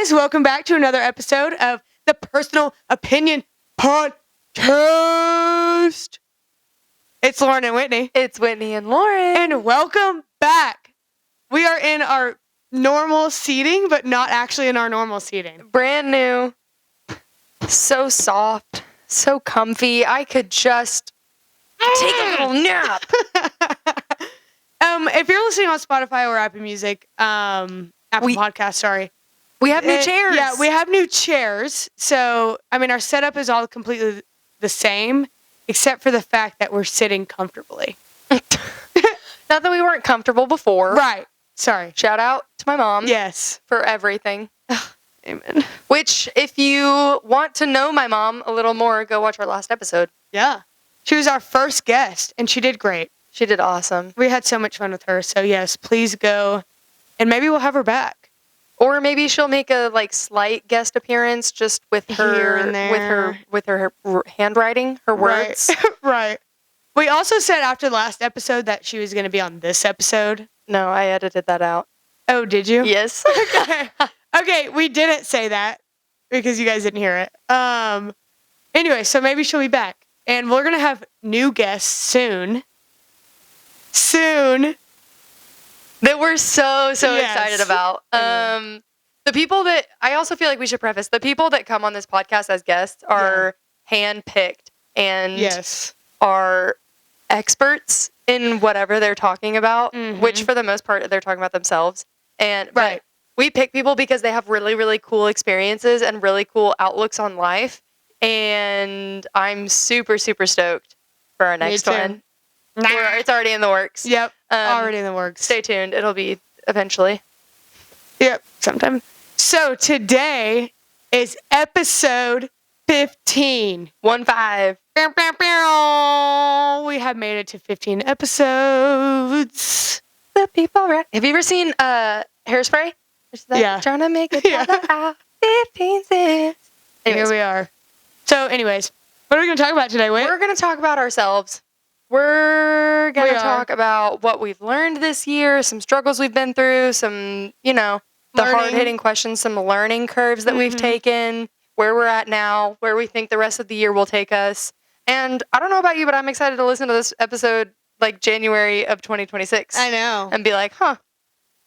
guys, welcome back to another episode of the Personal Opinion Podcast. It's Lauryn and Whitney. It's Whitney and Lauryn. And welcome back. We are in our normal seating, but not actually in our normal seating. Brand new. So soft. So comfy. I could just take a little nap. If you're listening on Spotify or Apple Music, Apple Podcast, sorry. We have new chairs. Yeah, we have new chairs. So, our setup is all completely the same, except for the fact that we're sitting comfortably. Not that we weren't comfortable before. Right. Sorry. Shout out to my mom. Yes. For everything. Amen. Which, if you want to know my mom a little more, go watch our last episode. Yeah. She was our first guest, and she did great. She did awesome. We had so much fun with her. So, yes, please go, and maybe we'll have her back. Or maybe she'll make a slight guest appearance just with her here and there. with her handwriting, her words. Right. We also said after the last episode that she was going to be on this episode. No, I edited that out. Oh, did you? Yes. Okay, we didn't say that because you guys didn't hear it. Anyway, so maybe she'll be back. And we're going to have new guests soon. That we're so Yes. excited about. The people that I also feel like we should preface, the people that come on this podcast as guests are handpicked and are experts in whatever they're talking about, which for the most part they're talking about themselves. And but we pick people because they have really, really cool experiences and really cool outlooks on life. And I'm super, super stoked for our next one. It's already in the works. Yep. Already in the works. Stay tuned. It'll be eventually. Yep. Sometime. So today is episode 15. 15. We have made it to 15 episodes. The people have you ever seen Hairspray? Yeah. Trying to make it out 15 cents. Here we are. So anyways, what are we going to talk about today, Whit? We're going to talk about ourselves. We're going to talk about what we've learned this year, some struggles we've been through, some, the hard-hitting questions, some learning curves that we've taken, where we're at now, where we think the rest of the year will take us. And I don't know about you, but I'm excited to listen to this episode January of 2026. I know. And be like,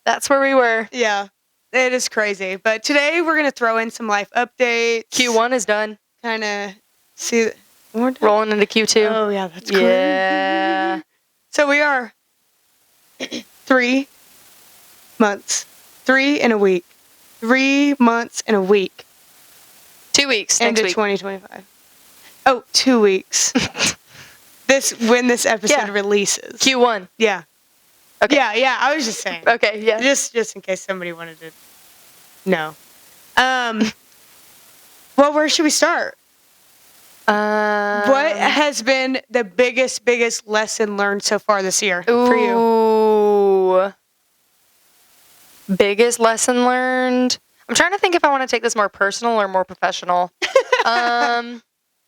that's where we were. Yeah, it is crazy. But today we're going to throw in some life updates. Q1 is done. Kind of see... Rolling into Q2. Oh, yeah, that's cool. Yeah. So we are 3 months. 3 in a week. 3 months in a week. 2 weeks into next week. 2025. Oh, 2 weeks. When this episode releases. Q1. Yeah. Okay. Yeah, I was just saying. Okay, yeah. Just in case somebody wanted to know. Well, where should we start? What has been the biggest lesson learned so far this year for you? Biggest lesson learned? I'm trying to think if I want to take this more personal or more professional.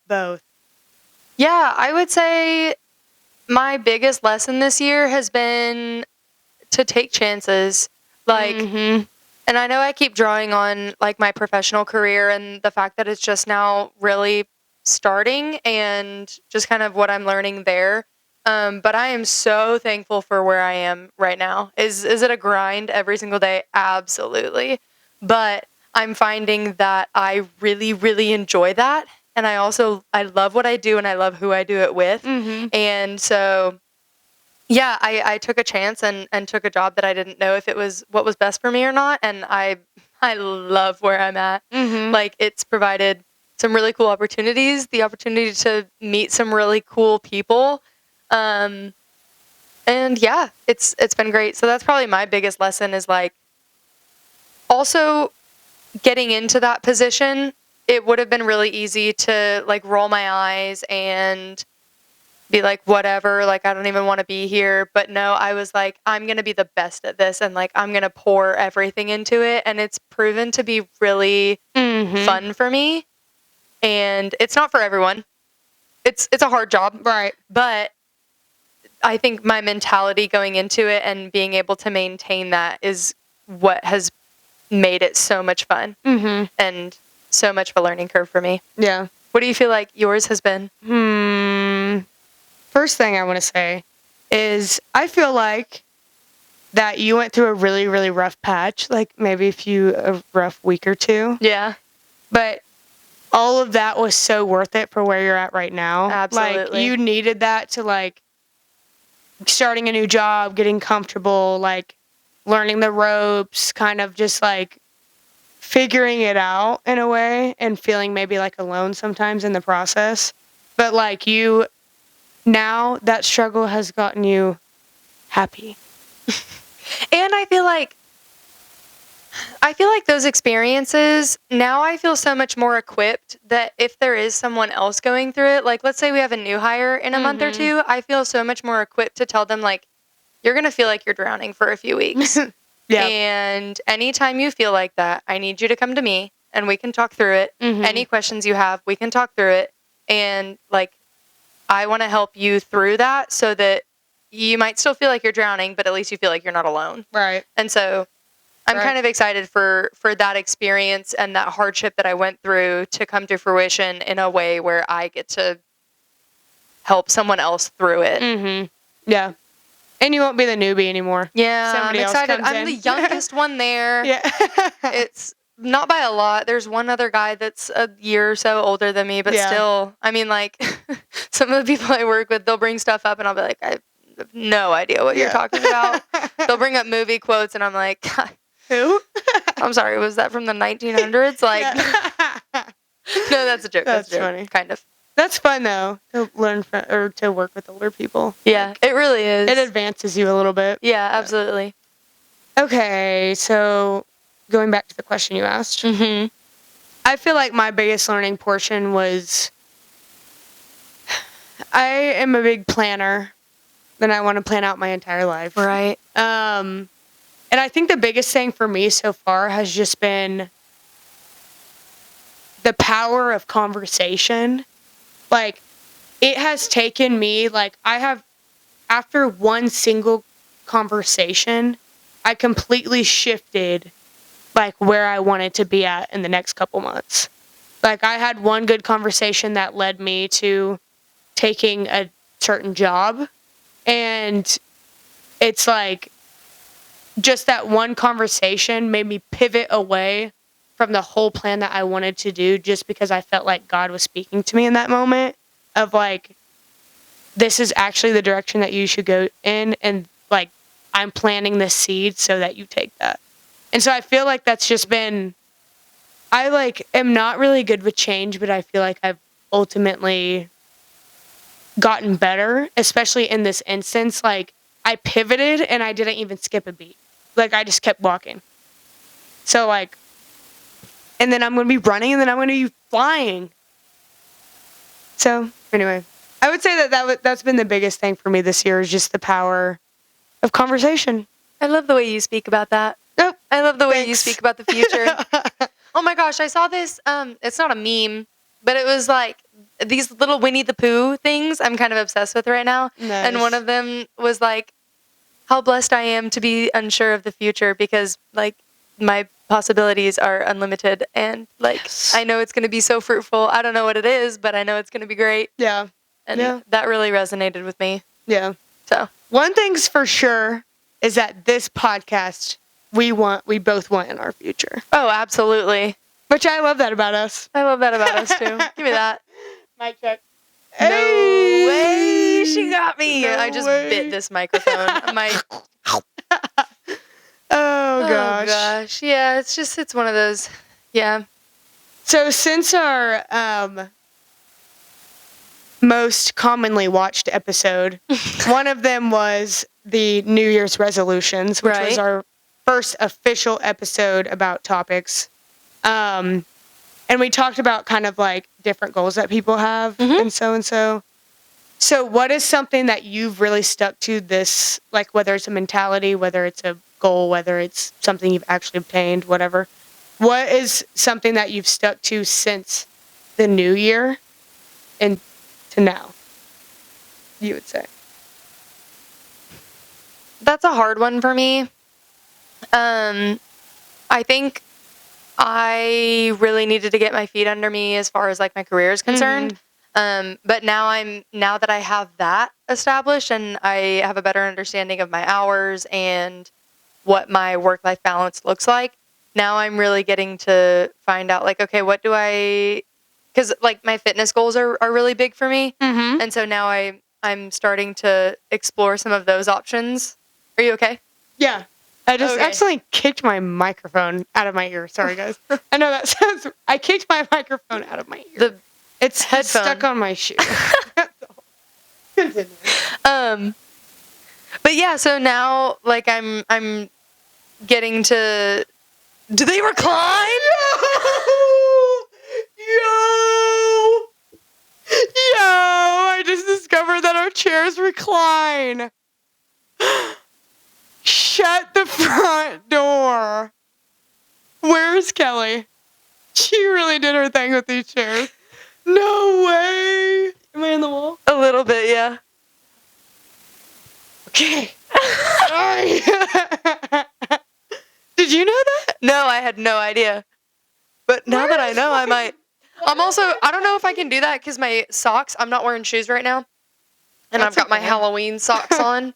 Both. Yeah, I would say my biggest lesson this year has been to take chances. And I know I keep drawing on my professional career and the fact that it's just now really starting and just kind of what I'm learning there. But I am so thankful for where I am right now. Is it a grind every single day? Absolutely. But I'm finding that I really, really enjoy that. And I love what I do and I love who I do it with. And so, yeah, I took a chance and took a job that I didn't know if it was what was best for me or not. And I love where I'm at. It's provided some really cool opportunities, the opportunity to meet some really cool people. And yeah, it's been great. So that's probably my biggest lesson is also getting into that position. It would have been really easy to roll my eyes and be whatever, I don't even want to be here. But no, I was I'm going to be the best at this and I'm going to pour everything into it. And it's proven to be really fun for me. And it's not for everyone. It's a hard job. Right. But I think my mentality going into it and being able to maintain that is what has made it so much fun and so much of a learning curve for me. Yeah. What do you feel like yours has been? First thing I want to say is I feel like that you went through a really, really rough patch, like maybe a rough week or two. Yeah. But all of that was so worth it for where you're at right now. Absolutely. Like, you needed that to, like, starting a new job, getting comfortable, like, learning the ropes, kind of just, like, figuring it out in a way and feeling maybe, like, alone sometimes in the process. But, like, now that struggle has gotten you happy. And I feel like those experiences, now I feel so much more equipped that if there is someone else going through it, like let's say we have a new hire in a month or two, I feel so much more equipped to tell them, like, you're going to feel like you're drowning for a few weeks. Yeah. And anytime you feel like that, I need you to come to me and we can talk through it. Any questions you have, we can talk through it. And like, I want to help you through that so that you might still feel like you're drowning, but at least you feel like you're not alone. Right. And so I'm kind of excited for that experience and that hardship that I went through to come to fruition in a way where I get to help someone else through it. Yeah. And you won't be the newbie anymore. Yeah, Somebody I'm else excited. comes I'm in. the youngest one there. Yeah. It's not by a lot. There's one other guy that's a year or so older than me, but still, I mean, like, some of the people I work with, they'll bring stuff up and I'll be like, I have no idea what you're talking about. They'll bring up movie quotes and I'm like, God, Who? I'm sorry, was that from the 1900s? Like, no, that's a joke. That's a joke, funny. Kind of. That's fun though, to learn or to work with older people. Yeah, it really is. It advances you a little bit. Yeah, absolutely. Okay, so going back to the question you asked, I feel like my biggest learning portion was I am a big planner, and I want to plan out my entire life. Right. And I think the biggest thing for me so far has just been the power of conversation. Like, it has taken me, like, after one single conversation, I completely shifted, like, where I wanted to be at in the next couple months. Like, I had one good conversation that led me to taking a certain job, and it's like, just that one conversation made me pivot away from the whole plan that I wanted to do just because I felt like God was speaking to me in that moment of like, this is actually the direction that you should go in. And like, I'm planting this seed so that you take that. And so I feel like that's just been, I like am not really good with change, but I feel like I've ultimately gotten better, especially in this instance. Like, I pivoted and I didn't even skip a beat. Like, I just kept walking. So like, and then I'm going to be running, and then I'm going to be flying. So, anyway, I would say that's been the biggest thing for me this year is just the power of conversation. I love the way you speak about that. Oh, I love the way you thanks. speak about the future. Oh my gosh, I saw this, it's not a meme, but it was like these little Winnie the Pooh things I'm kind of obsessed with right now. Nice. And one of them was like, how blessed I am to be unsure of the future because like my possibilities are unlimited and like I know it's going to be so fruitful. I don't know what it is, but I know it's going to be great. Yeah. And that really resonated with me. Yeah. So one thing's for sure is that this podcast we both want in our future. Oh, absolutely. Which I love that about us. I love that about us too. Give me that. Mic check. No Hey! way. She got me. No I just way. bit this microphone. Oh gosh. Oh gosh. Yeah, it's one of those. Yeah. So since our most commonly watched episode, one of them was the New Year's resolutions, which was our first official episode about topics. And we talked about kind of like different goals that people have and so. So what is something that you've really stuck to this, like whether it's a mentality, whether it's a goal, whether it's something you've actually obtained, whatever. What is something that you've stuck to since the new year and to now, you would say? That's a hard one for me. I I think I really needed to get my feet under me as far as like my career is concerned. But now that I have that established and I have a better understanding of my hours and what my work-life balance looks like, now I'm really getting to find out like, okay, what do because like my fitness goals are really big for me. And so now I'm starting to explore some of those options. Are you okay? Yeah. I just accidentally kicked my microphone out of my ear. Sorry, guys. I know that sounds... I kicked my microphone out of my ear. It's stuck on my shoe. Continue. But yeah, so now, like, I'm getting to... Do they recline? Yo! I just discovered that our chairs recline. Shut the front door. Where's Kelly? She really did her thing with these chairs. No way. Am I in the wall? A little bit, yeah. Okay. Sorry. Did you know that? No, I had no idea. But now that I know, I might. I don't know if I can do that because my socks, I'm not wearing shoes right now. And I've got my Halloween socks on.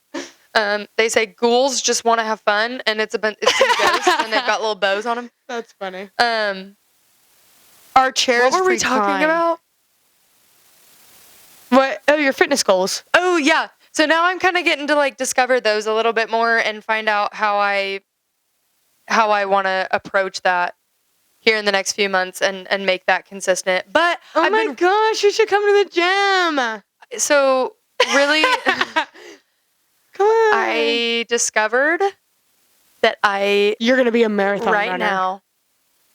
They say ghouls just want to have fun, and it's some ghosts, and they've got little bows on them. That's funny. Our chairs. What were we talking about? What? Oh, your fitness goals. Oh, yeah. So now I'm kind of getting to like discover those a little bit more and find out how I want to approach that here in the next few months and make that consistent. But oh my gosh, you should come to the gym. So really. Come on. I discovered that you're going to be a marathon right runner. Now.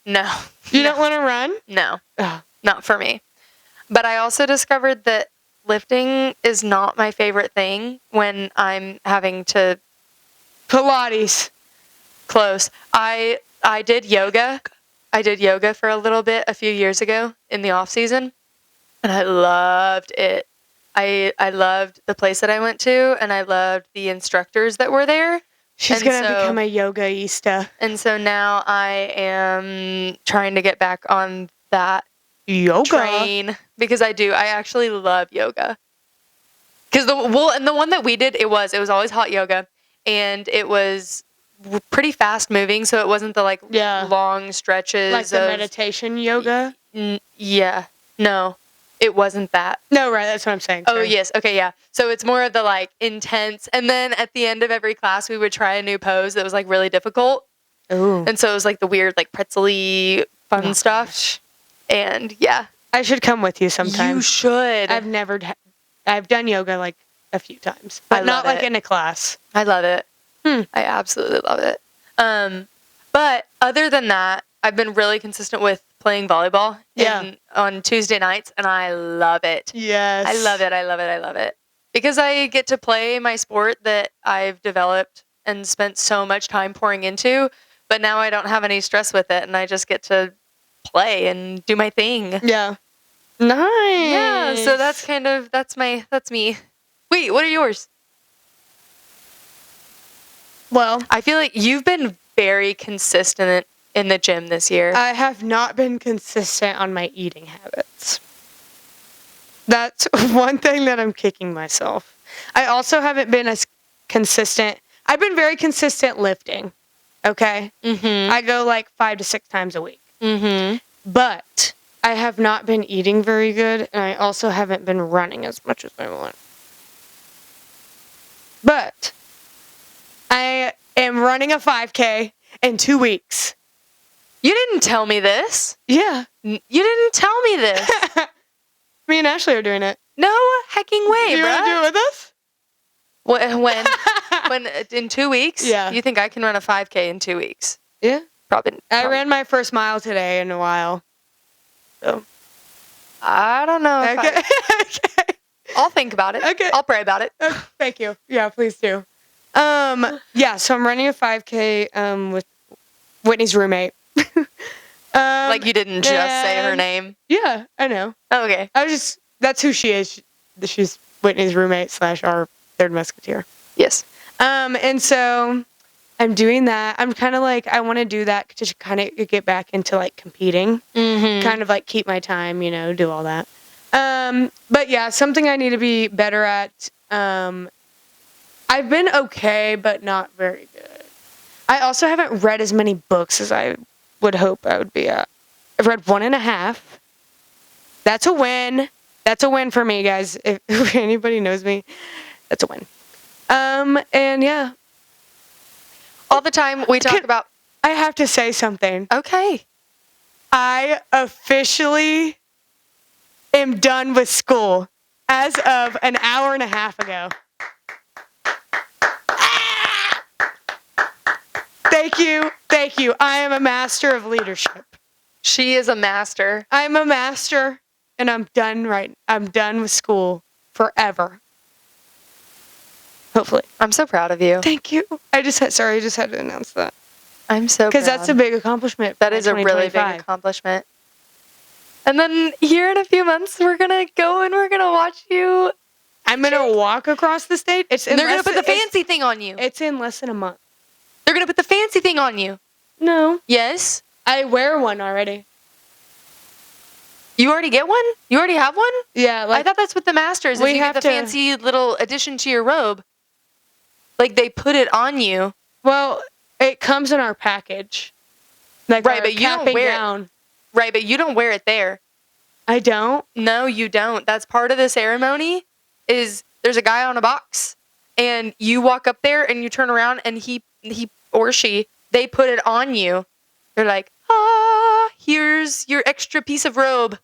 No. You don't want to run? No. Not for me. But I also discovered that lifting is not my favorite thing when I'm having to Pilates. Close. I did yoga. I did yoga for a little bit a few years ago in the off season, and I loved it. I loved the place that I went to, and I loved the instructors that were there. She's going to become a yogaista. And so now I am trying to get back on that yoga train because I actually love yoga. Because the one that we did, it was always hot yoga, and it was pretty fast moving, so it wasn't the like long stretches like the meditation yoga. Yeah, no. It wasn't that. No, right, that's what I'm saying. Oh, yes. Okay, yeah. So it's more of the, like, intense. And then at the end of every class, we would try a new pose that was, like, really difficult. Ooh. And so it was, like, the weird, like, pretzel-y fun stuff. Gosh. And, yeah. I should come with you sometime. You should. I've done yoga, like, a few times. But not, like, in a class. I love it. I absolutely love it. But other than that, I've been really consistent with playing volleyball on Tuesday nights, and I love it. Yes. I love it. I love it. I love it. Because I get to play my sport that I've developed and spent so much time pouring into, but now I don't have any stress with it, and I just get to play and do my thing. Yeah. Nice. Yeah, so that's me. Wait, what are yours? Well, I feel like you've been very consistent in the gym this year. I have not been consistent on my eating habits. That's one thing that I'm kicking myself. I also haven't been as consistent. I've been very consistent lifting. Okay? I go like 5 to 6 times a week. But I have not been eating very good, and I also haven't been running as much as I want. But I am running a 5K in 2 weeks. You didn't tell me this. Yeah. You didn't tell me this. Me and Ashley are doing it. No hecking way, you bro. You want to do it with us? When in 2 weeks? Yeah. You think I can run a 5K in 2 weeks? Yeah. Probably. I ran my first mile today in a while. So. I don't know. Okay. Okay. I'll think about it. Okay. I'll pray about it. Thank you. Yeah, please do. Yeah, so I'm running a 5K with Whitney's roommate. Like you didn't just say her name? Yeah, I know. Oh, okay. That's who she is. She's Whitney's roommate / our third musketeer. Yes. And so I'm doing that. I'm kind of like, I want to do that to kind of get back into like competing. Kind of like keep my time, do all that. But yeah, something I need to be better at. I've been okay, but not very good. I also haven't read as many books as I would hope I would be at. I've read 1.5. That's a win. That's a win for me, guys. If anybody knows me, that's a win. And yeah. All the time we talk about... I have to say something. Okay. I officially am done with school as of an hour and a half ago. Thank you. Thank you. I am a master of leadership. She is a master. I'm a master, and I'm done I'm done with school forever. Hopefully. I'm so proud of you. Thank you. I just had to announce that. I'm so proud. Because that's a big accomplishment. That is a really big accomplishment. And then here in a few months, we're going to go and we're going to watch you. I'm going to walk across the stage. They're going to put the fancy thing on you. It's in less than a month. They're going to put the fancy thing on you. No. Yes? I wear one already. You already get one? You already have one? Yeah. I thought that's what the masters is. You have the fancy little addition to your robe. Like they put it on you. Well, it comes in our package. Like right, but you don't wear it. Right, but you don't wear it there. I don't? No, you don't. That's part of the ceremony is there's a guy on a box and you walk up there and you turn around and he or she, they put it on you. They're like, here's your extra piece of robe.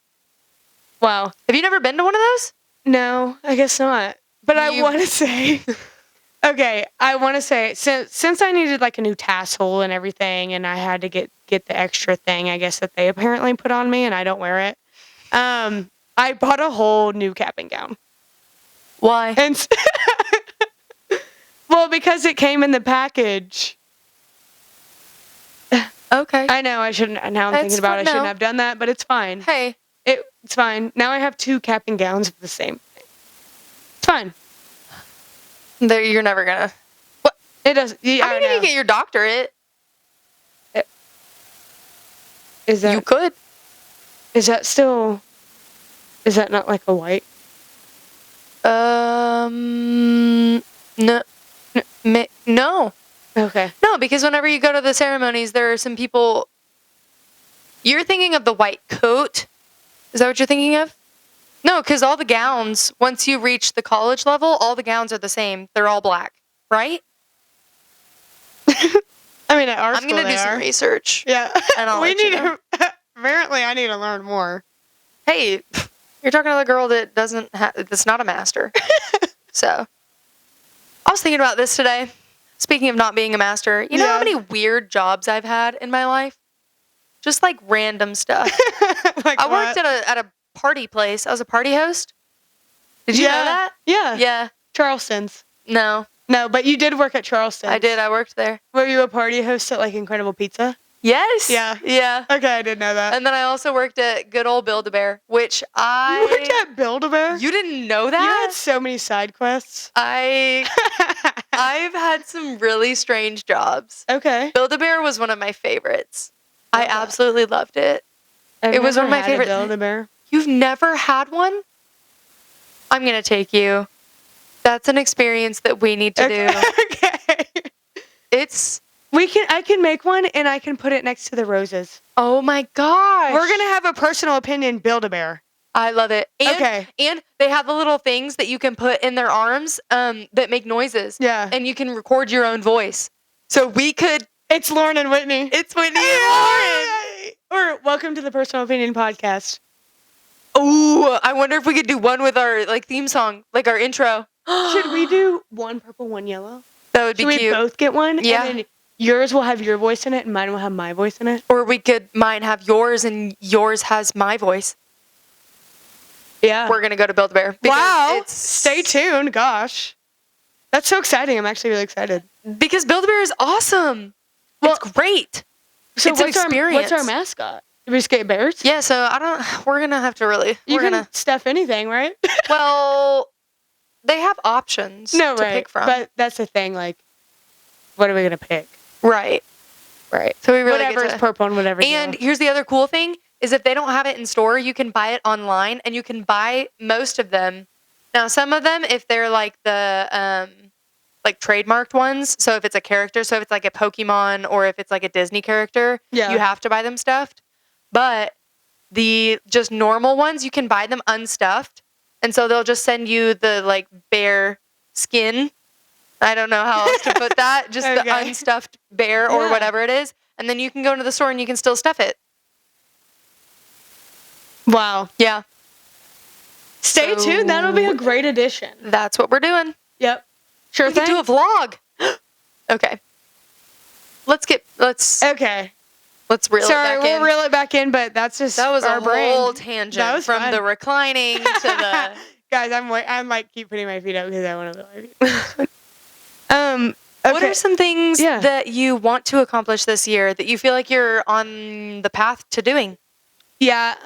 Wow. Have you never been to one of those? No, I guess not. But I want to say... Okay, I want to say, since I needed like a new tassel and everything, and I had to get the extra thing, I guess, that they apparently put on me, and I don't wear it, I bought a whole new cap and gown. Why? And well, because it came in the package. Okay. I know, I shouldn't, now I'm thinking about it, I shouldn't have done that, but it's fine. Hey. It's fine. Now I have 2 cap and gowns of the same thing. It's fine. You're never gonna. What? It does. Yeah, I mean, you get your doctorate. Is that? You could. Is that still? Is that not like a white? No. No. Okay. No, because whenever you go to the ceremonies, there are some people. You're thinking of the white coat. Is that what you're thinking of? No, because all the gowns, once you reach the college level, all the gowns are the same. They're all black, right? I mean, at our school I'm going to do some research. Yeah. And I'll apparently, I need to learn more. Hey, you're talking to the girl that that's not a master. So, I was thinking about this today. Speaking of not being a master, you know how many weird jobs I've had in my life? Just like random stuff. I worked at a party place. I was a party host. Did you know that? Yeah. Yeah. Charleston's. No. No, but you did work at Charleston's. I did. I worked there. Were you a party host at like Incredible Pizza? Yes. Yeah. Yeah. Okay, I did know that. And then I also worked at good old Build-A-Bear, which You worked at Build-A-Bear? You didn't know that? You had so many side quests. I've had some really strange jobs. Okay. Build-A-Bear was one of my favorites. I absolutely loved it. It was one of my favorite. Build-A-Bear. You've never had one? I'm going to take you. That's an experience that we need to do. Okay. I can make one and I can put it next to the roses. Oh my gosh. We're going to have a personal opinion Build-A-Bear. I love it. And, okay. And they have the little things that you can put in their arms that make noises. Yeah. And you can record your own voice. So we could. It's Lauryn and Whitney. It's Whitney and Lauryn. Or welcome to the Personal Opinion Podcast. Ooh, I wonder if we could do one with our theme song, like our intro. Should we do one purple, one yellow? That would be cute. Should we both get one? Yeah. And then yours will have your voice in it and mine will have my voice in it? Or mine have yours and yours has my voice. Yeah. We're going to go to Build-A-Bear. Wow. Stay tuned. Gosh. That's so exciting. I'm actually really excited. Because Build-A-Bear is awesome. Well, it's great. So it's an experience. What's our mascot? Do we just get bears? Yeah, so we're going to have to really. You can stuff anything, right? Well, they have options to pick from. But that's the thing, like, what are we going to pick? Right. So we really Whatever get is purple and whatever. And here's the other cool thing is if they don't have it in store, you can buy it online and you can buy most of them. Now, some of them, if they're like the like trademarked ones, so if it's a character, so if it's like a Pokemon or if it's like a Disney character, you have to buy them stuffed. But the just normal ones, you can buy them unstuffed. And so they'll just send you the like bare skin. I don't know how else to put that. Just the unstuffed bear or whatever it is. And then you can go into the store and you can still stuff it. Wow. Yeah. Stay tuned. That'll be a great addition. That's what we're doing. Yep. Sure we thing. can do a vlog. Okay. Let's Okay. Let's reel it back in. Sorry, we'll reel it back in, but that's just that was our a brain. whole tangent That was from fun. the reclining to the. Guys, I'm like keep putting my feet up because I want to be like. Okay. What are some things that you want to accomplish this year that you feel like you're on the path to doing? Yeah.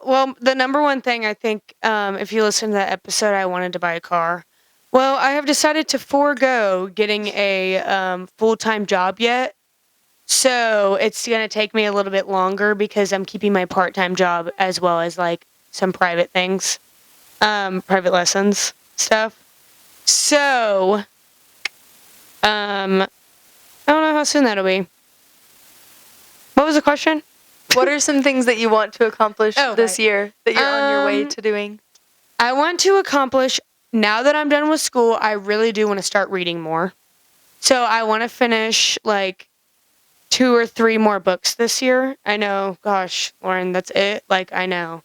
Well, the number one thing I think, if you listen to that episode, I wanted to buy a car. Well, I have decided to forego getting a full-time job yet. So it's going to take me a little bit longer because I'm keeping my part-time job as well as like some private things, private lessons stuff. So, I don't know how soon that'll be. What was the question? What are some things that you want to accomplish this year that you're on your way to doing? I want to accomplish, now that I'm done with school, I really do want to start reading more. So I want to finish like 2 or 3 more books this year. I know, gosh, Lauren, that's it. Like, I know.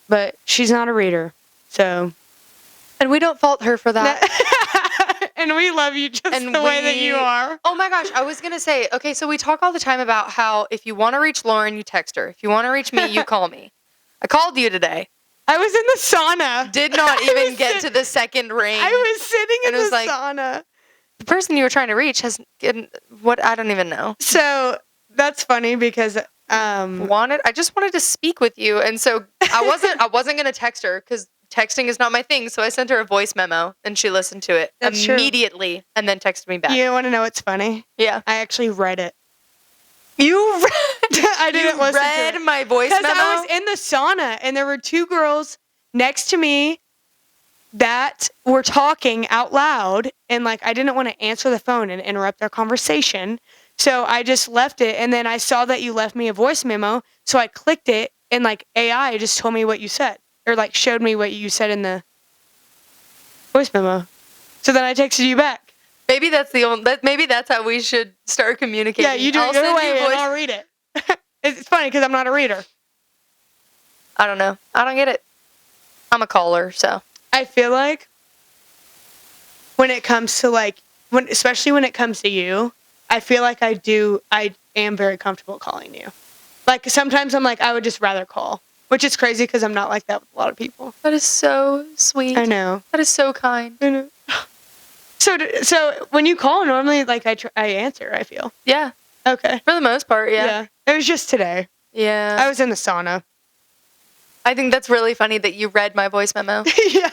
But she's not a reader, so. And we don't fault her for that. And we love you just the way that you are. Oh my gosh, I was going to say, okay, so we talk all the time about how if you want to reach Lauren, you text her. If you want to reach me, you call me. I called you today. I was in the sauna. Did not even get to the second ring. I was sitting in the sauna. The person you were trying to reach has what I don't even know. So that's funny because I just wanted to speak with you, and so I wasn't going to text her because texting is not my thing. So I sent her a voice memo, and she listened to it immediately, and then texted me back. You want to know what's funny? Yeah, I actually read it. You read? I didn't listen to it. My voice memo? Because I was in the sauna, and there were 2 girls next to me that were talking out loud, and like I didn't want to answer the phone and interrupt their conversation. So I just left it, and then I saw that you left me a voice memo, so I clicked it, and like AI just told me what you said, or like showed me what you said in the voice memo. So then I texted you back. Maybe that's maybe that's how we should start communicating. Yeah, you do it your way, and I'll read it. It's funny because I'm not a reader. I don't know. I don't get it. I'm a caller, so. I feel like when it comes to like, especially when it comes to you, I feel like I am very comfortable calling you. Like sometimes I'm like, I would just rather call, which is crazy because I'm not like that with a lot of people. That is so sweet. I know. That is so kind. I know. So when you call, normally like I answer, I feel. Yeah. Okay. For the most part, yeah. It was just today. Yeah. I was in the sauna. I think that's really funny that you read my voice memo. Yeah.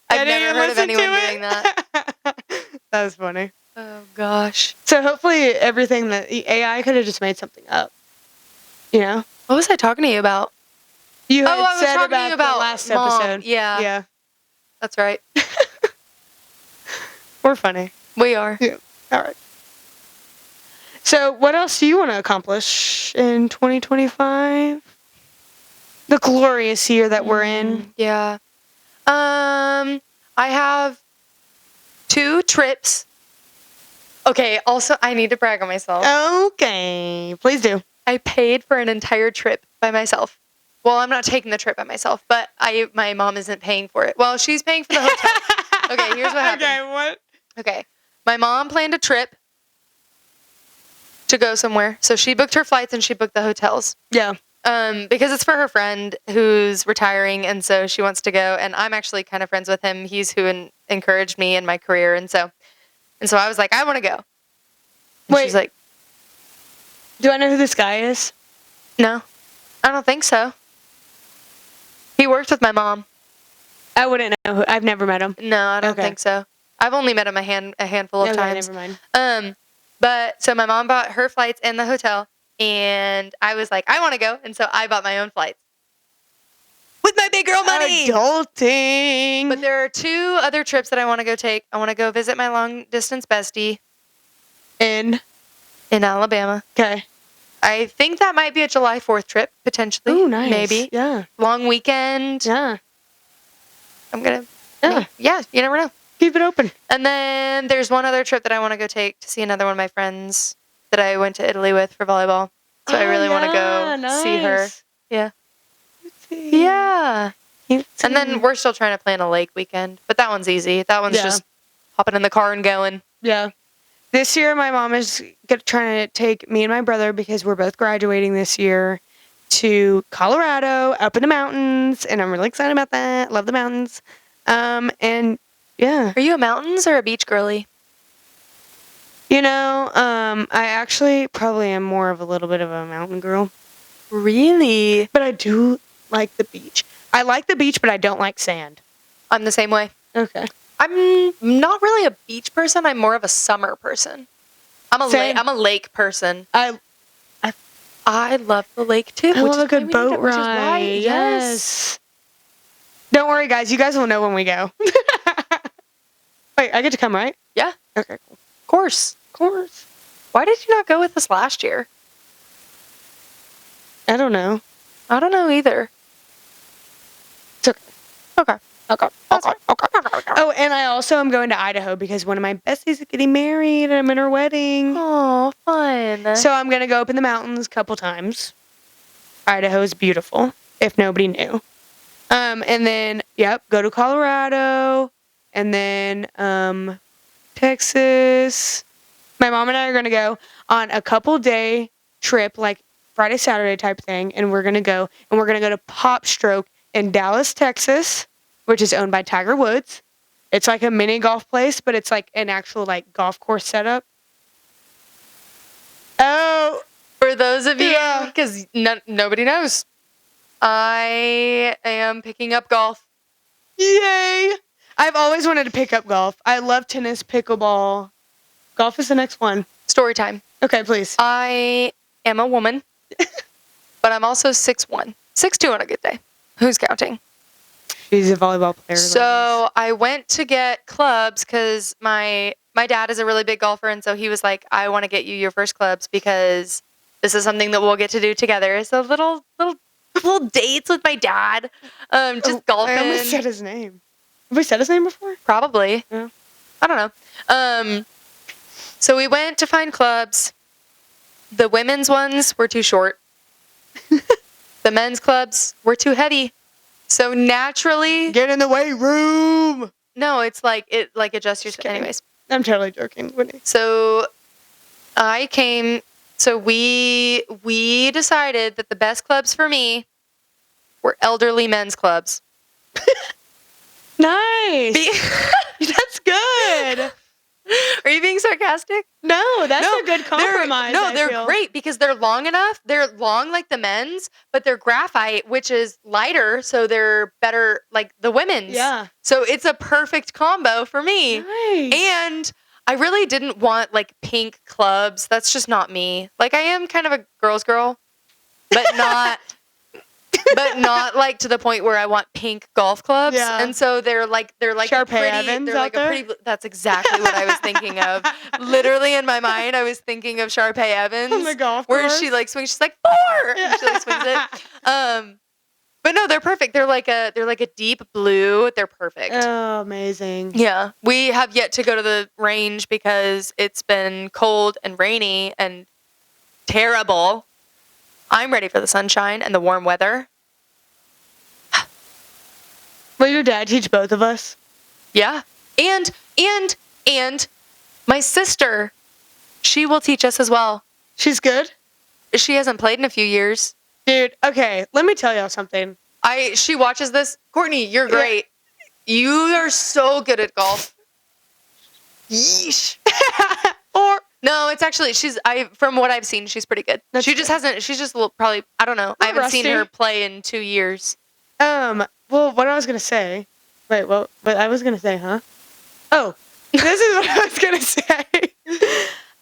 I've never heard of anyone doing that. That was funny. Oh, gosh. So hopefully everything that the AI could have just made something up. You know? What was I talking to you about? You had I was said talking to you about the last Mom. episode. Yeah. Yeah. That's right. We're funny. We are. Yeah. All right. So what else do you want to accomplish in 2025? The glorious year that we're in. Yeah. I have 2 trips. Okay, also, I need to brag on myself. Okay. Please do. I paid for an entire trip by myself. Well, I'm not taking the trip by myself, but my mom isn't paying for it. Well, she's paying for the hotel. Okay, here's what happened. Okay, what? Okay. My mom planned a trip to go somewhere. So she booked her flights and she booked the hotels. Yeah. Because it's for her friend who's retiring, and so she wants to go. And I'm actually kind of friends with him. He's who encouraged me in my career, and so I was like, I want to go. And Wait. she's like, do I know who this guy is? no, I don't think so. He worked with my mom. I wouldn't know. I've never met him. No, I don't Okay. think so. I've only met him a handful of times. Never mind. But so my mom bought her flights and the hotel, and I was like, I want to go, and so I bought my own flights with my big girl money. Adulting. But there are 2 other trips that I want to go take. I want to go visit my long distance bestie in Alabama. Okay. I think that might be a July 4th trip, potentially. Oh, nice. Maybe. Yeah. Long weekend. Yeah. I'm going to... Yeah. Yeah, you never know. Keep it open. And then there's one other trip that I want to go take to see another one of my friends that I went to Italy with for volleyball. So I really want to go see her. Yeah. Yeah. And then we're still trying to plan a lake weekend. But that one's easy. That one's just hopping in the car and going. Yeah. This year, my mom is trying to take me and my brother, because we're both graduating this year, to Colorado, up in the mountains, and I'm really excited about that. Love the mountains. And yeah. Are you a mountains or a beach girly? I actually probably am more of a little bit of a mountain girl. Really? But I do like the beach. I like the beach, but I don't like sand. I'm the same way. Okay. I'm not really a beach person. I'm more of a summer person. I'm a lake person. I love the lake too. I love a good boat ride. Yes. Don't worry, guys. You guys will know when we go. Wait, I get to come, right? Yeah. Okay, cool. Of course. Why did you not go with us last year? I don't know. I don't know either. It's okay. Okay. Oh, and I also am going to Idaho because one of my besties is getting married and I'm in her wedding. Oh, fun. So I'm going to go up in the mountains a couple times. Idaho is beautiful, if nobody knew. And then, go to Colorado. And then, Texas. My mom and I are going to go on a couple-day trip, like Friday, Saturday type thing. And we're going to go to Pop Stroke in Dallas, Texas, which is owned by Tiger Woods. It's like a mini golf place, but it's like an actual like golf course setup. Oh, for those of you, because nobody knows, I am picking up golf. Yay! I've always wanted to pick up golf. I love tennis, pickleball. Golf is the next one. Story time. Okay, please. I am a woman, but I'm also 6'1", 6'2" on a good day. Who's counting? She's a volleyball player. So I went to get clubs because my dad is a really big golfer, and so he was like, I want to get you your first clubs because this is something that we'll get to do together. So little dates with my dad, just golfing. I almost said his name. Have we said his name before? Probably. Yeah. I don't know. So we went to find clubs. The women's ones were too short. The men's clubs were too heavy. So naturally... Get in the weight room! No, it's like, it adjusts your... Anyways. I'm totally joking, Whitney. So we decided that the best clubs for me were elderly men's clubs. Nice! That's good! Are you being sarcastic? No, that's a good compromise. They're great because they're long enough. They're long like the men's, but they're graphite, which is lighter, so they're better like the women's. Yeah. So it's a perfect combo for me. Nice. And I really didn't want like pink clubs. That's just not me. Like I am kind of a girl's girl, but not like to the point where I want pink golf clubs. Yeah. And so they're like Sharpay Evans they're out like there? a pretty. That's exactly what I was thinking of. Literally in my mind, I was thinking of Sharpay Evans on the golf where course. she like swings. She's like 4. And she like swings it. But no, they're perfect. They're like a deep blue. They're perfect. Oh, amazing. Yeah. We have yet to go to the range because it's been cold and rainy and terrible. I'm ready for the sunshine and the warm weather. Will your dad teach both of us? Yeah. And my sister, she will teach us as well. She's good? She hasn't played in a few years. Dude, okay, let me tell y'all something. She watches this. Courtney, you're great. Yeah. You are so good at golf. Yeesh. Or no, it's actually from what I've seen, she's pretty good. She's just a little, probably, I don't know. I haven't seen her play in 2 years. Well, what I was gonna say. Wait, what I was gonna say, huh? Oh, this is what I was gonna say.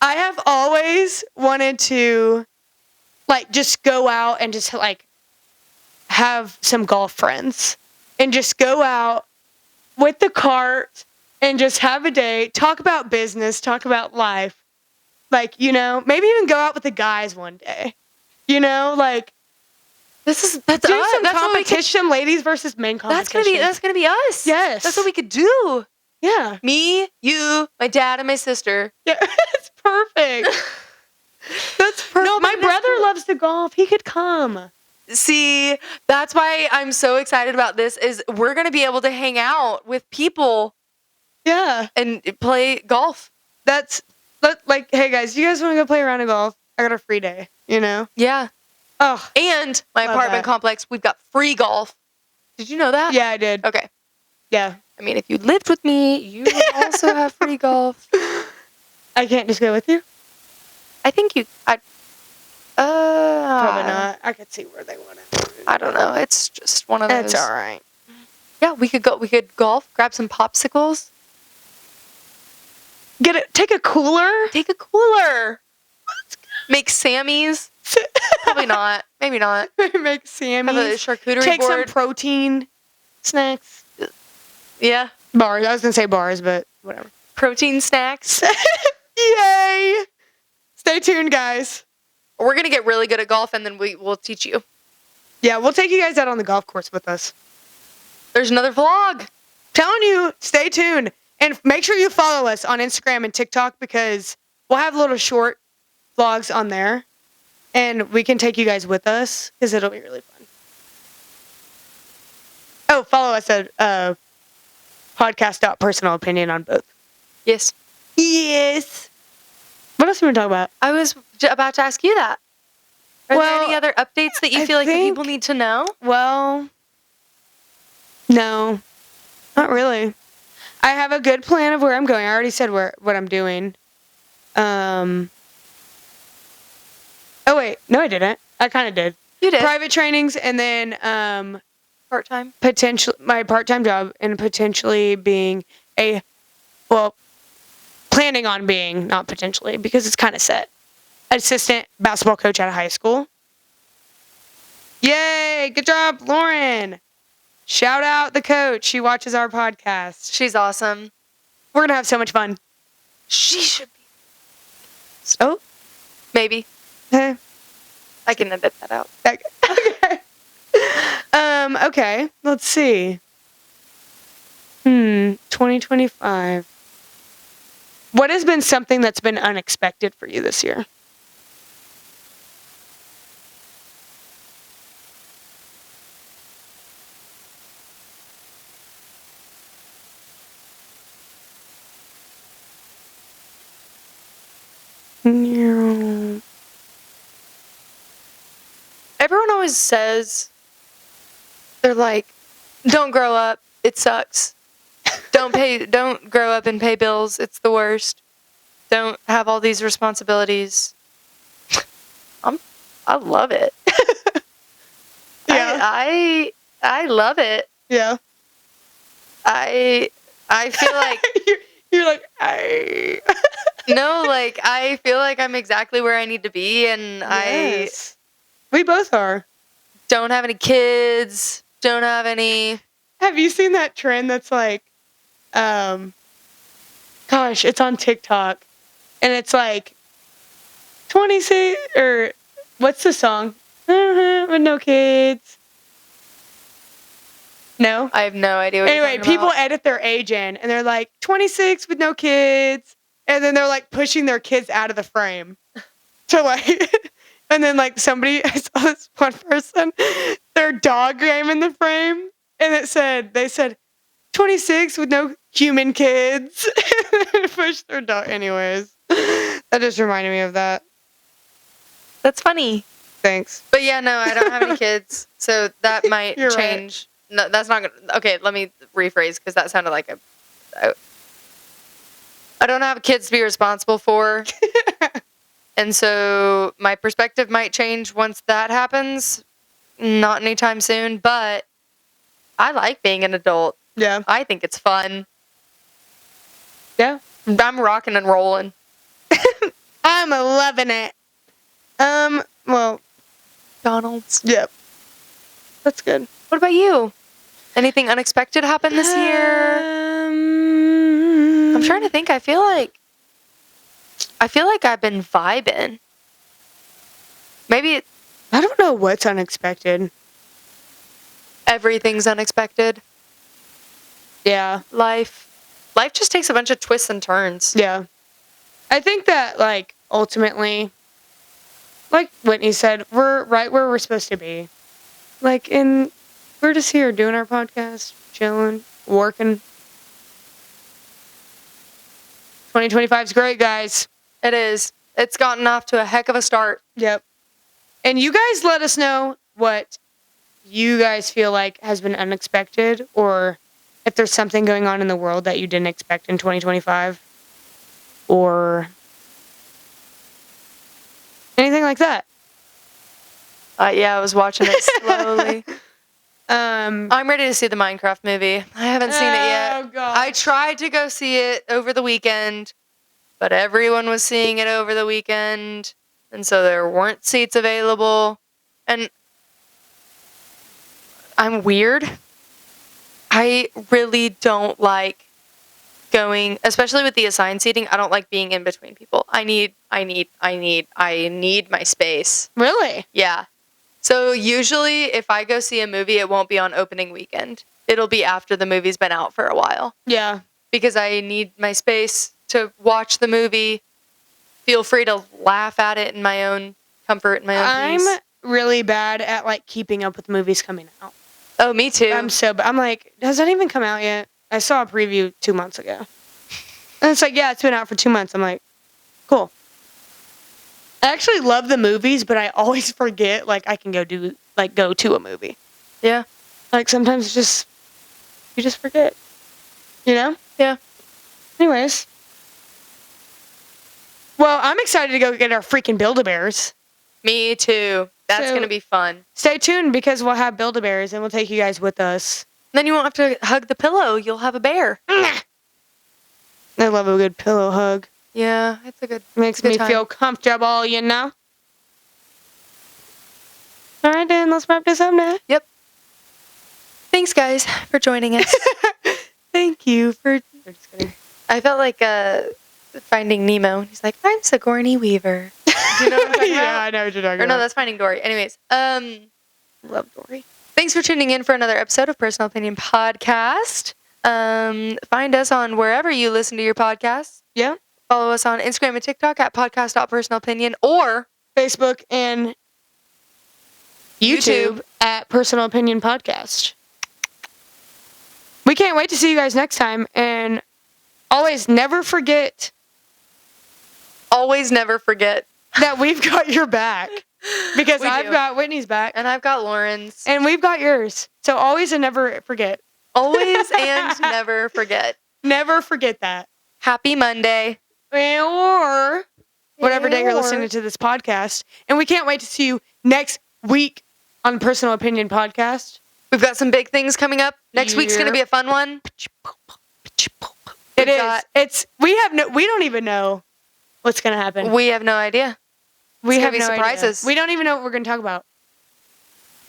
I have always wanted to, like, just go out and just, like, have some golf friends. And just go out with the cart and just have a day, talk about business, talk about life. Like, you know, maybe even go out with the guys one day. You know, like, that's do us. some That's what we competition, ladies versus men competition. That's gonna be us. Yes. That's what we could do. Yeah. Me, you, my dad, and my sister. Yeah, it's perfect. That's perfect. No, my brother loves to golf. He could come. See, that's why I'm so excited about this is we're going to be able to hang out with people. Yeah. And play golf. Like, hey guys, you guys want to go play a round of golf? I got a free day, you know? Yeah. Oh. And my apartment complex, we've got free golf. Did you know that? Yeah, I did. Okay. Yeah. I mean, if you lived with me, you would also have free golf. I can't just go with you? I think probably not. I could see where they want it. I don't know. It's just one of those. It's all right. Yeah, we could golf, grab some popsicles. Take a cooler. Take a cooler. Make Sammys. Probably not. Maybe not. Make Sammys. Have a charcuterie Take board. some protein snacks. Yeah. Bars. I was going to say bars, but whatever. Protein snacks. Yay. Stay tuned, guys. We're going to get really good at golf, and then we'll teach you. Yeah, we'll take you guys out on the golf course with us. There's another vlog. Telling you, stay tuned. And make sure you follow us on Instagram and TikTok because we'll have little short vlogs on there. And we can take you guys with us because it'll be really fun. Oh, follow us at podcast.personalopinion on both. Yes. Yes. What else are we talking about? I was about to ask you that. Are there any other updates that you feel like the people need to know? Well, no, not really. I have a good plan of where I'm going. I already said what I'm doing. Oh, wait. No, I didn't. I kind of did. You did. Private trainings and then part-time? My part-time job and potentially being planning on being, not potentially, because it's kind of set, assistant basketball coach at a high school. Yay! Good job, Lauren! Shout out the coach. She watches our podcast. She's awesome. We're going to have so much fun. She should be. Oh? Maybe. I can edit that out. Okay. Okay. Let's see. 2025. What has been something that's been unexpected for you this year? Everyone always says, they're like, don't grow up. It sucks. Don't grow up and pay bills. It's the worst. Don't have all these responsibilities. I love it. Yeah. I love it. Yeah. I feel like you're like, I no, like I feel like I'm exactly where I need to be, and yes. We both are. Don't have any kids. Don't have any. Have you seen that trend that's like, gosh, it's on TikTok, and it's like 26 or what's the song? With no kids. No? I have no idea what anyway, you're talking people about. edit their age in, and they're like 26 with no kids, and then they're like pushing their kids out of the frame. So like, and then like somebody, I saw this one person, their dog came in the frame, and they said 26 with no human kids. Push their dog. Anyways, that just reminded me of that. That's funny. Thanks. But yeah, no, I don't have any kids, so that might You're change. Right. No, that's not gonna. Okay, let me rephrase because that sounded like I don't have kids to be responsible for, and so my perspective might change once that happens. Not anytime soon, but I like being an adult. Yeah. I think it's fun. Yeah. I'm rocking and rolling. I'm loving it. Well, McDonald's. yep. That's good. What about you? Anything unexpected happened this year? I'm trying to think. I feel like I've been vibing. Maybe I don't know what's unexpected. everything's unexpected. Yeah. Life just takes a bunch of twists and turns. Yeah. I think that, like, ultimately, like Whitney said, we're right where we're supposed to be. Like, we're just here doing our podcast, chilling, working. 2025 is great, guys. It is. It's gotten off to a heck of a start. Yep. And you guys let us know what you guys feel like has been unexpected, or if there's something going on in the world that you didn't expect in 2025, or anything like that. Yeah, I was watching it slowly. I'm ready to see the Minecraft movie. I haven't seen it yet. Oh, God. I tried to go see it over the weekend, but everyone was seeing it over the weekend, and so there weren't seats available. And I'm weird. I really don't like going, especially with the assigned seating. I don't like being in between people. I need my space. Really? Yeah. So usually if I go see a movie, it won't be on opening weekend. It'll be after the movie's been out for a while. Yeah. Because I need my space to watch the movie, feel free to laugh at it in my own comfort, in my own peace. I'm really bad at, like, keeping up with movies coming out. Oh, me too. I'm like, has that even come out yet? I saw a preview 2 months ago. And it's like, yeah, it's been out for 2 months. I'm like, cool. I actually love the movies, but I always forget, like, I can go to a movie. Yeah. Like, sometimes you just forget. You know? Yeah. Anyways. Well, I'm excited to go get our freaking Build-A-Bears. Me too. That's going to be fun. Stay tuned, because we'll have Build-A-Bears and we'll take you guys with us. Then you won't have to hug the pillow. You'll have a bear. I love a good pillow hug. Yeah, it's a good Makes good me time. feel comfortable, you know? All right, then, let's wrap this up now. Yep. Thanks, guys, for joining us. Thank you for... I'm just kidding. I felt like Finding Nemo. He's like, I'm Sigourney Weaver. Do you know what I'm talking Yeah, about? I know what you're talking Or about. no, that's Finding Dory. Anyways, Love Dory. thanks for tuning in for another episode of Personal Opinion Podcast. Find us on wherever you listen to your podcasts. Yeah. Follow us on Instagram and TikTok at podcast.personalopinion or Facebook and YouTube at Personal Opinion Podcast. We can't wait to see you guys next time. And always never forget always never forget. that we've got your back. Because We I've do. got Whitney's back. And I've got Lauren's. And we've got yours. So always and never forget. Always and never forget. Never forget that. Happy Monday. Or whatever day you're Or- listening to this podcast. And we can't wait to see you next week on Personal Opinion Podcast. We've got some big things coming up. Next week's going to be a fun one. It is. We don't even know what's going to happen. We have no idea. We It's have gonna be no surprises. idea. We don't even know what we're going to talk about.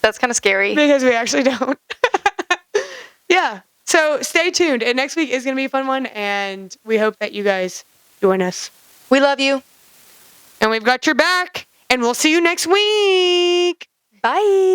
That's kind of scary. Because we actually don't. Yeah. So stay tuned. And next week is going to be a fun one. And we hope that you guys join us. We love you. And we've got your back. And we'll see you next week. Bye.